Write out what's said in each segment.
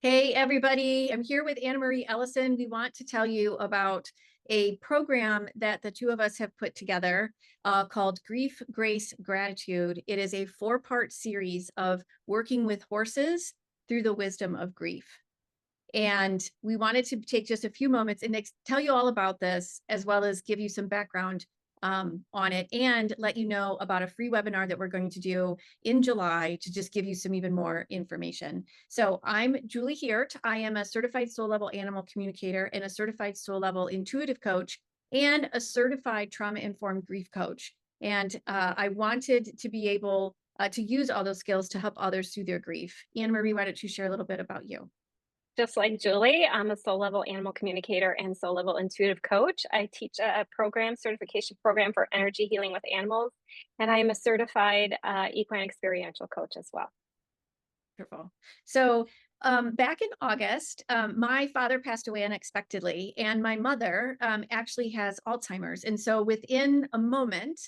Hey, everybody. I'm here with Anna Marie Ellison. We want to tell you about a program that the two of us have put together called Grief, Grace, Gratitude. It is a four-part series of working with horses through the wisdom of grief. And we wanted to take just a few moments and tell you all about this, as well as give you some background on it and let you know about a free webinar that we're going to do in July to just give you some even more information. So I'm Julie Hiert. I am a certified soul level animal communicator and a certified soul level intuitive coach and a certified trauma-informed grief coach. And I wanted to be able to use all those skills to help others through their grief. Anne Marie, why don't you share a little bit about you? Just like Julie, I'm a soul level animal communicator and soul level intuitive coach. I teach a certification program for energy healing with animals, and I am a certified equine experiential coach as well. Wonderful. So back in August, my father passed away unexpectedly, and my mother actually has Alzheimer's. And so within a moment,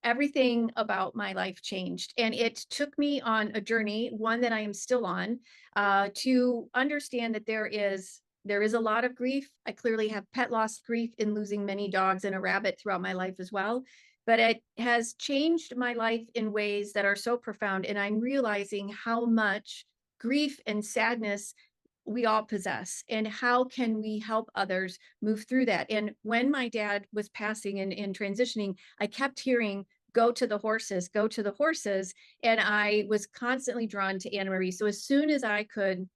everything about my life changed. And it took me on a journey, one that I am still on, to understand that there is a lot of grief. I clearly have pet loss grief in losing many dogs and a rabbit throughout my life as well. But it has changed my life in ways that are so profound. And I'm realizing how much grief and sadness we all possess, and how can we help others move through that. And when my dad was passing and transitioning, I kept hearing, go to the horses, go to the horses. And I was constantly drawn to Anna Marie. So as soon as I could,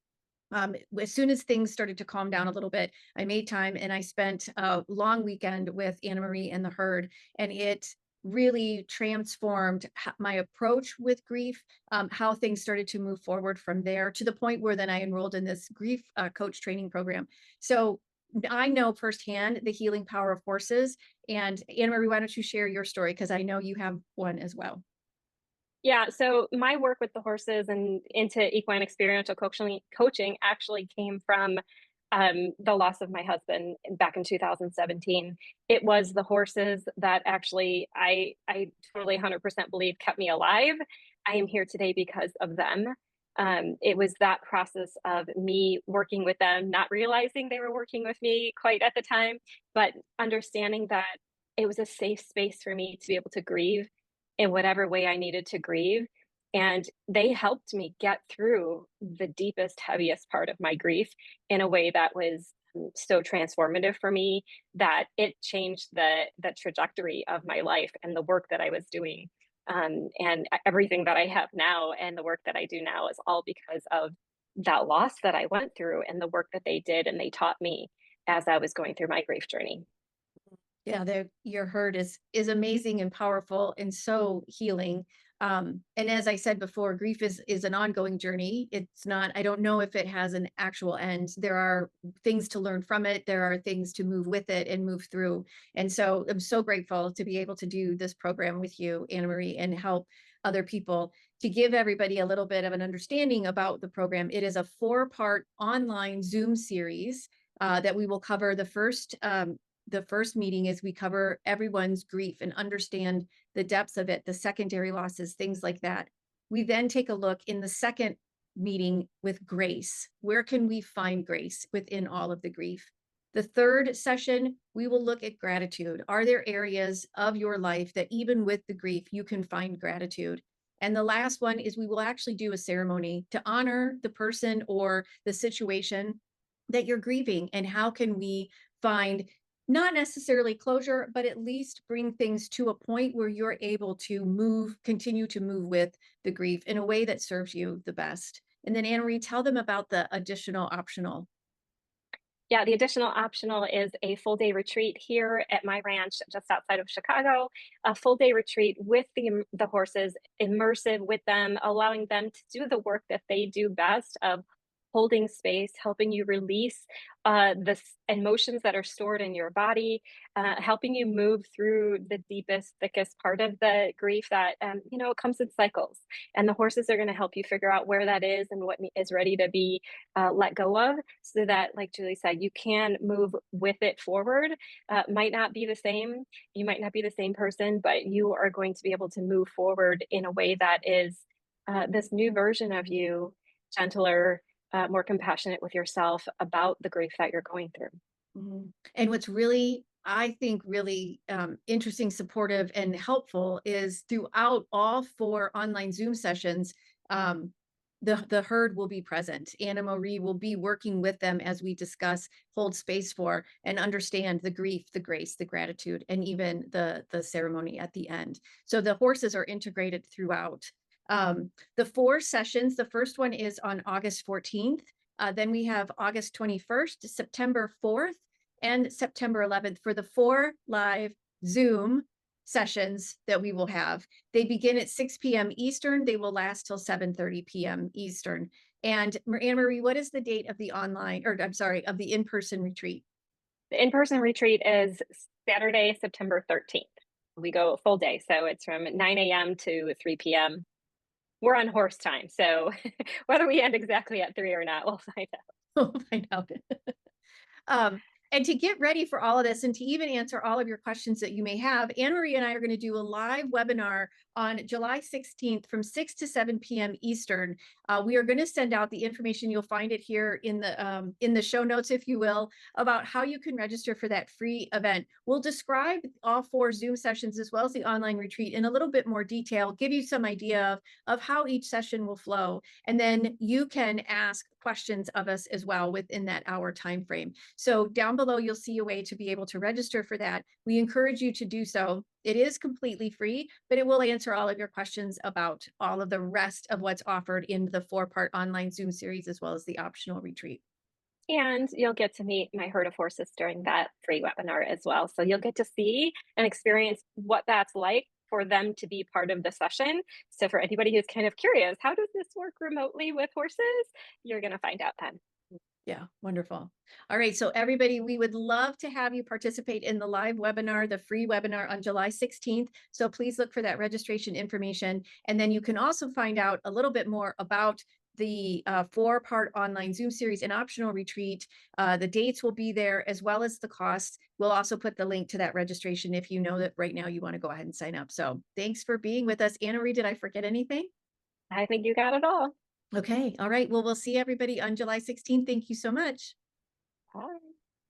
as soon as things started to calm down a little bit, I made time and I spent a long weekend with Anna Marie and the herd. And it really transformed my approach with grief, how things started to move forward from there to the point where then I enrolled in this grief coach training program. So I know firsthand the healing power of horses. And Anna Marie, why don't you share your story? Because I know you have one as well. Yeah, so my work with the horses and into equine experiential coaching actually came from the loss of my husband back in 2017. It was the horses that actually I totally 100% believe kept me alive. I am here today because of them. It was that process of me working with them, not realizing they were working with me quite at the time, but understanding that it was a safe space for me to be able to grieve in whatever way I needed to grieve. And they helped me get through the deepest, heaviest part of my grief in a way that was so transformative for me that it changed the trajectory of my life and the work that I was doing. And everything that I have now and the work that I do now is all because of that loss that I went through and the work that they did and they taught me as I was going through my grief journey. Yeah, your hurt is amazing and powerful and so healing. And as I said before, grief is an ongoing journey. It's not, I don't know if it has an actual end. There are things to learn from it. There are things to move with it and move through. And so I'm so grateful to be able to do this program with you, Anna Marie, and help other people. To give everybody a little bit of an understanding about the program, it is a four-part online Zoom series that we will cover. The first meeting is we cover everyone's grief and understand the depths of it, the secondary losses, things like that. We then take a look in the second meeting with grace. Where can we find grace within all of the grief? The third session, we will look at gratitude. Are there areas of your life that even with the grief, you can find gratitude? And the last one is we will actually do a ceremony to honor the person or the situation that you're grieving. And how can we find not necessarily closure, but at least bring things to a point where you're able to continue to move with the grief in a way that serves you the best. And then Anne Marie, tell them about the additional optional. Yeah, the additional optional is a full day retreat here at my ranch just outside of Chicago, a full day retreat with the horses, immersive with them, allowing them to do the work that they do best of holding space, helping you release the emotions that are stored in your body, helping you move through the deepest, thickest part of the grief that, it comes in cycles. And the horses are going to help you figure out where that is and what is ready to be let go of so that, like Julie said, you can move with it forward. Might not be the same. You might not be the same person, but you are going to be able to move forward in a way that is this new version of you, gentler, more compassionate with yourself about the grief that you're going through. And what's really, I think, really interesting, supportive, and helpful is throughout all 4 online Zoom sessions, the herd will be present. Anna Marie will be working with them as we discuss, hold space for, and understand the grief, the grace, the gratitude, and even the ceremony at the end. So the horses are integrated throughout. The 4 sessions, the first one is on August 14th. Then we have August 21st, September 4th, and September 11th for the 4 live Zoom sessions that we will have. They begin at 6 p.m. Eastern. They will last till 7:30 p.m. Eastern. And Anne Marie, what is the date of the online, or I'm sorry, of the in-person retreat? The in-person retreat is Saturday, September 13th. We go a full day, so it's from 9 a.m. to 3 p.m. We're on horse time, so whether we end exactly at 3 or not, we'll find out. We'll find out. Um, and to get ready for all of this and to even answer all of your questions that you may have, Anne Marie and I are going to do a live webinar on July 16th from 6 to 7 p.m. Eastern. We are going to send out the information. You'll find it here in the show notes, if you will, about how you can register for that free event. We'll describe all 4 Zoom sessions as well as the online retreat in a little bit more detail, give you some idea of how each session will flow. And then you can ask questions of us as well within that hour time frame. So down below, you'll see a way to be able to register for that. We encourage you to do so. It is completely free, but it will answer all of your questions about all of the rest of what's offered in the 4-part online Zoom series, as well as the optional retreat. And you'll get to meet my herd of horses during that free webinar as well. So you'll get to see and experience what that's like for them to be part of the session. So for anybody who's kind of curious, how does this work remotely with horses? You're going to find out then. Yeah, wonderful. All right, so everybody, we would love to have you participate in the live webinar, the free webinar on July 16th. So please look for that registration information. And then you can also find out a little bit more about the 4-part online Zoom series and optional retreat. The dates will be there as well as the costs. We'll also put the link to that registration if you know that right now you want to go ahead and sign up. So thanks for being with us. Anna Marie, did I forget anything? I think you got it all. Okay, all right. Well, we'll see everybody on July 16th. Thank you so much. Bye.